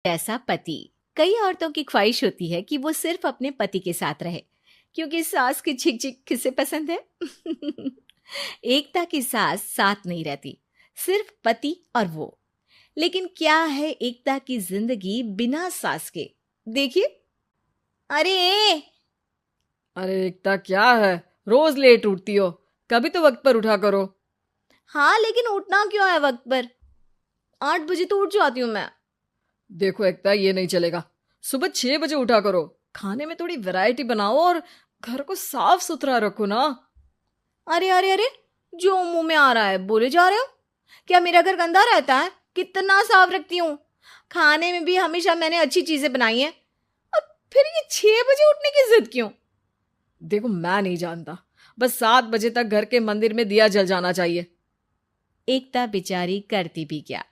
ऐसा पति। कई औरतों की ख्वाहिश होती है कि वो सिर्फ अपने पति के साथ रहे, क्योंकि सास की चिक चिक किसे पसंद है। एकता की सास साथ नहीं रहती, सिर्फ पति और वो। लेकिन क्या है एकता की जिंदगी बिना सास के? देखिए। अरे अरे एकता, क्या है? रोज लेट उठती हो, कभी तो वक्त पर उठा करो। हाँ, लेकिन उठना क्यों है वक्त पर? 8 बजे तो उठ जाती हूँ मैं। देखो एकता, ये नहीं चलेगा। सुबह 6 बजे उठा करो। खाने में थोड़ी वैरायटी बनाओ और घर को साफ सुथरा रखो ना। अरे अरे अरे, जो मुंह में आ रहा है बोले जा रहे हो। क्या मेरा घर गंदा रहता है? कितना साफ रखती हूँ। खाने में भी हमेशा मैंने अच्छी चीजें बनाई हैं। अब फिर ये 6 बजे उठने की जिद क्यों? देखो, मैं नहीं जानता, बस 7 बजे तक घर के मंदिर में दिया जल जाना चाहिए। एकता बेचारी करती भी क्या,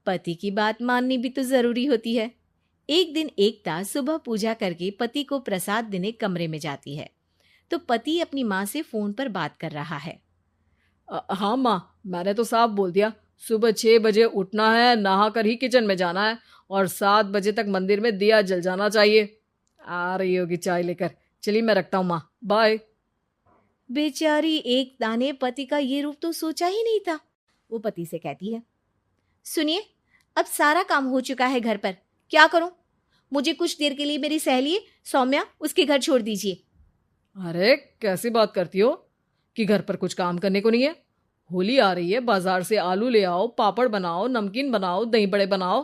पति की बात माननी भी तो जरूरी होती है। एक दिन एकता सुबह पूजा करके पति को प्रसाद देने कमरे में जाती है, तो पति अपनी माँ से फोन पर बात कर रहा है। हाँ माँ, मैंने तो साफ बोल दिया। सुबह 6 बजे उठना है, नहा कर ही किचन में जाना है और 7 बजे तक मंदिर में दिया जल जाना चाहिए। आ रही होगी चाय लेकर। चलिए मैं रखता हूँ माँ, बाय। बेचारी एकता ने पति का ये रूप तो सोचा ही नहीं था। वो पति से कहती है, सुनिए, अब सारा काम हो चुका है घर पर, क्या करूं? मुझे कुछ देर के लिए मेरी सहेली सौम्या उसके घर छोड़ दीजिए। अरे कैसी बात करती हो कि घर पर कुछ काम करने को नहीं है? होली आ रही है, बाजार से आलू ले आओ, पापड़ बनाओ, नमकीन बनाओ, दही बड़े बनाओ।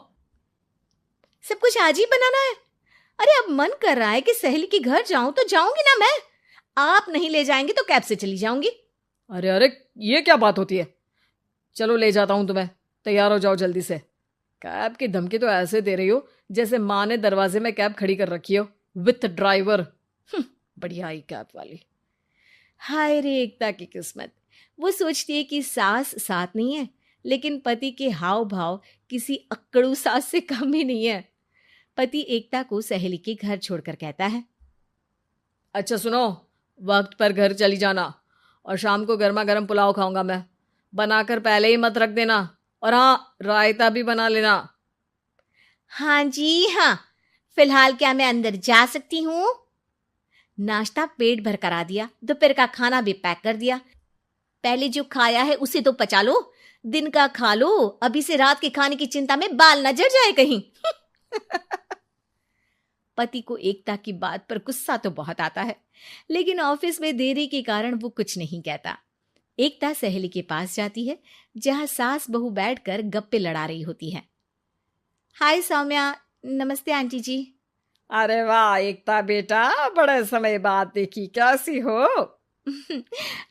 सब कुछ आज ही बनाना है? अरे अब मन कर रहा है कि सहेली के घर जाऊं तो जाऊंगी ना मैं। आप नहीं ले जाएंगे तो कैब से चली जाऊंगी। अरे अरे, ये क्या बात होती है? चलो ले जाता हूँ तुम्हें, तैयार हो जाओ जल्दी से। कैब की धमकी तो ऐसे दे रही हो जैसे माँ ने दरवाजे में कैब खड़ी कर रखी हो, विथ ड्राइवर। बढ़िया आई कैब वाली। हाय रे एकता की किस्मत। वो सोचती है कि सास साथ नहीं है, लेकिन पति के हाव भाव किसी अक्कड़ू सास से कम ही नहीं है। पति एकता को सहेली के घर छोड़कर कहता है, अच्छा सुनो, वक्त पर घर चली जाना और शाम को गर्मा गर्म पुलाव खाऊंगा मैं। बनाकर पहले ही मत रख देना, और हाँ, रायता भी बना लेना। हाँ जी हाँ, फिलहाल क्या मैं अंदर जा सकती हूँ? नाश्ता पेट भर करा दिया, दोपहर का खाना भी पैक कर दिया। पहले जो खाया है उसे तो पचा लो, दिन का खा लो, अभी से रात के खाने की चिंता में बाल न जल जाए कहीं। पति को एकता की बात पर गुस्सा तो बहुत आता है, लेकिन ऑफिस में देरी के कारण वो कुछ नहीं कहता। एकता सहेली के पास जाती है, जहां सास बहू बैठकर गप्पे लड़ा रही होती है। हाय सौम्या। नमस्ते आंटी जी। अरे वाह एकता बेटा, बड़े समय बाद देखी, कैसी हो?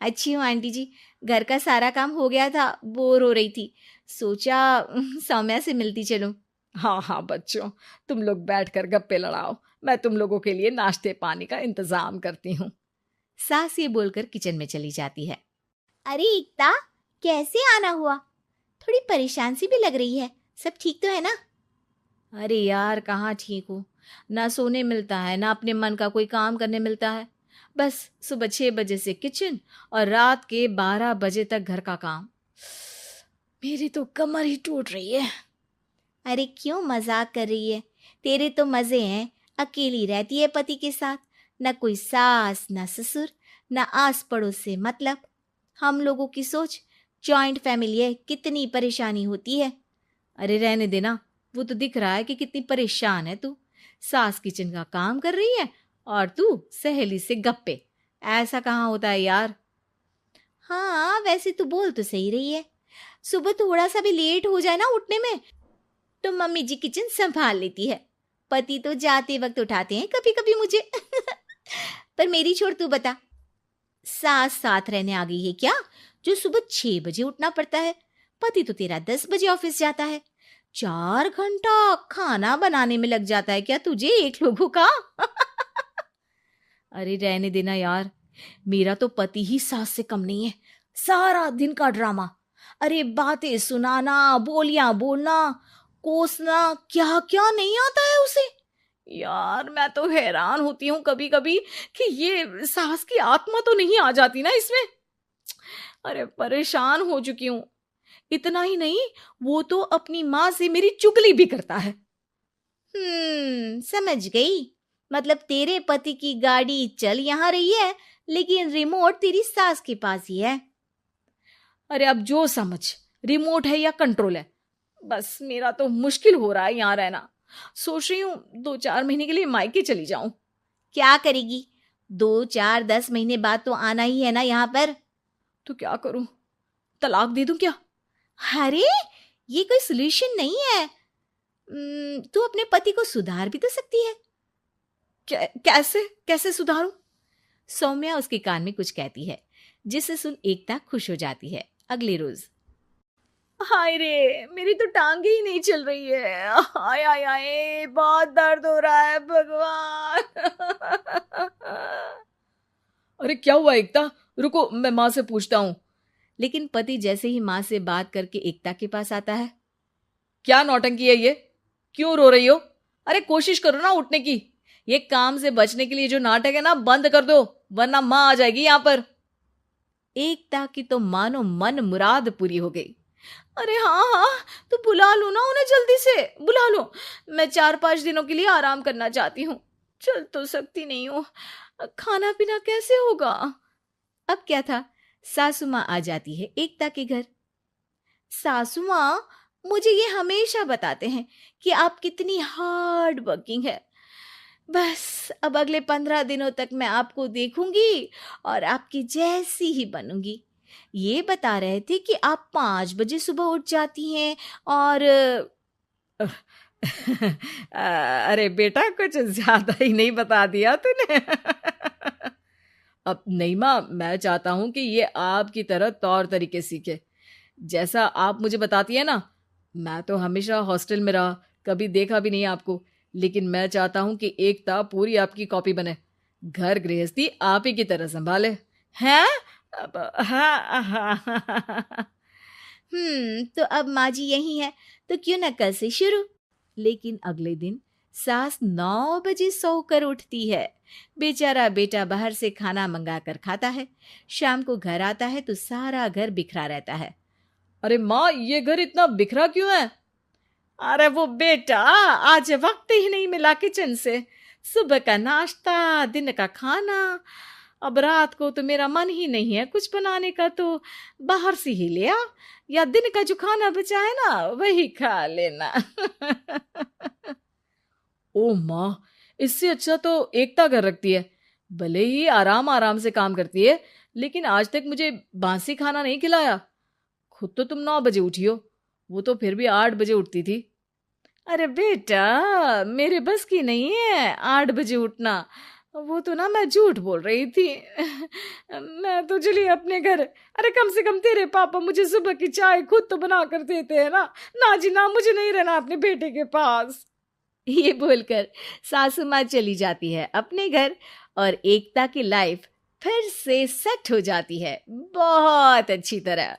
अच्छी हूँ आंटी जी। घर का सारा काम हो गया था, बोर हो रही थी, सोचा सौम्या से मिलती चलूं। हाँ हाँ बच्चों, तुम लोग बैठकर गप्पे लड़ाओ, मैं तुम लोगों के लिए नाश्ते पानी का इंतजाम करती हूँ। सास ये बोलकर किचन में चली जाती है। अरे एकता, कैसे आना हुआ? थोड़ी परेशान सी भी लग रही है, सब ठीक तो है ना? अरे यार, कहाँ ठीक हूँ। ना सोने मिलता है, ना अपने मन का कोई काम करने मिलता है। बस सुबह 6 बजे से किचन और रात के 12 बजे तक घर का काम। मेरी तो कमर ही टूट रही है। अरे क्यों मजाक कर रही है? तेरे तो मजे हैं, अकेली रहती है पति के साथ, न कोई सास न ससुर, न आस पड़ोस से मतलब। हम लोगों की सोच, जॉइंट फैमिली है, कितनी परेशानी होती है। अरे रहने देना, वो तो दिख रहा है कि कितनी परेशान है तू। सास किचन का काम कर रही है और तू सहेली से गप्पे। ऐसा कहाँ होता है यार। हाँ वैसे तू बोल तो सही रही है। सुबह थोड़ा सा भी लेट हो जाए ना उठने में, तो मम्मी जी किचन संभाल लेती है। पति तो जाते वक्त उठाते हैं कभी कभी मुझे। पर मेरी छोड़, तू बता, सास साथ रहने आ गई है क्या, जो सुबह 6 बजे उठना पड़ता है? पति तो तेरा 10 बजे ऑफिस जाता है। 4 घंटा खाना बनाने में लग जाता है क्या तुझे, एक लोगों का? अरे रहने देना यार, मेरा तो पति ही सास से कम नहीं है। सारा दिन का ड्रामा, अरे बातें सुनाना, बोलियां बोलना, कोसना, क्या क्या नहीं आता है उसे। यार मैं तो हैरान होती हूँ कभी कभी कि ये सास की आत्मा तो नहीं आ जाती ना इसमें। अरे परेशान हो चुकी हूँ। इतना ही नहीं, वो तो अपनी माँ से मेरी चुगली भी करता है। समझ गई। मतलब तेरे पति की गाड़ी चल यहाँ रही है, लेकिन रिमोट तेरी सास के पास ही है। अरे अब जो समझ, रिमोट है या कंट्रोल है, बस मेरा तो मुश्किल हो रहा है यहाँ रहना। सोच रही हूँ 2-4 महीने के लिए मायके चली जाऊं। क्या करेगी? 2-4-10 महीने बाद तो आना ही है ना यहाँ पर। तो क्या करूं, तलाक दे दूं क्या? अरे ये कोई सोल्यूशन नहीं है। तू अपने पति को सुधार भी तो सकती है। कैसे कैसे सुधारूं? सौम्या उसके कान में कुछ कहती है, जिसे सुन एकता खुश हो जाती है। अगले रोज, हाय रे, मेरी तो टांगे ही नहीं चल रही है। हाय हाय हाय, बहुत दर्द हो रहा है भगवान। अरे क्या हुआ एकता, रुको मैं माँ से पूछता हूँ। लेकिन पति जैसे ही माँ से बात करके एकता के पास आता है। क्या नौटंकी है ये, क्यों रो रही हो? अरे कोशिश करो ना उठने की। ये काम से बचने के लिए जो नाटक है ना, बंद कर दो, वरना माँ आ जाएगी यहाँ पर। एकता की तो मानो मन मुराद पूरी हो गई। अरे हाँ हाँ, तो बुला लो ना उन्हें, जल्दी से बुला लो। मैं 4-5 दिनों के लिए आराम करना चाहती हूँ, चल तो सकती नहीं हूँ। खाना पीना कैसे होगा? अब क्या था, सासू माँ आ जाती है एकता के घर। सासू माँ, मुझे ये हमेशा बताते हैं कि आप कितनी हार्ड वर्किंग है। बस अब अगले 15 दिनों तक मैं आपको देखूंगी और आपकी जैसी ही बनूंगी। ये बता रहे थे कि आप 5 बजे सुबह उठ जाती हैं और अरे बेटा, कुछ ज्यादा ही नहीं बता दिया तूने। अब नहीं माँ, मैं चाहता हूं कि ये आपकी तरह तौर तरीके सीखे, जैसा आप मुझे बताती है ना। मैं तो हमेशा हॉस्टल में रहा, कभी देखा भी नहीं आपको, लेकिन मैं चाहता हूं कि एकता पूरी आपकी कॉपी बने, घर गृहस्थी आप ही की तरह संभाले। हैं? हाँ। तो अब माँ जी यही है, तो क्यों न कल से शुरू। लेकिन अगले दिन सास 9 बजे सोकर उठती है। बेचारा बेटा बाहर से खाना मंगा कर खाता है। शाम को घर आता है तो सारा घर बिखरा रहता है। अरे माँ, ये घर इतना बिखरा क्यों है? अरे वो बेटा, आज वक्त ही नहीं मिला किचन से। सुबह का नाश्ता, दिन का खाना, अब रात को तो मेरा मन ही नहीं है कुछ बनाने का, तो बाहर से ही ले आ, या दिन का जो खाना बचा है ना वही खा लेना। ओ माँ, इससे अच्छा तो एकता कर रखती है। भले ही आराम आराम से काम करती है, लेकिन आज तक मुझे बासी खाना नहीं खिलाया। खुद तो तुम 9 बजे उठी हो, वो तो फिर भी 8 बजे उठती थी। अरे बेटा, मेरे बस की नहीं है 8 बजे उठना, वो तो ना मैं झूठ बोल रही थी। मैं तो चली अपने घर। अरे कम से कम तेरे पापा मुझे सुबह की चाय खुद तो बना कर देते हैं ना। ना जी ना, मुझे नहीं रहना अपने बेटे के पास। ये बोलकर सासू माँ चली जाती है अपने घर और एकता की लाइफ फिर से सेट हो जाती है बहुत अच्छी तरह।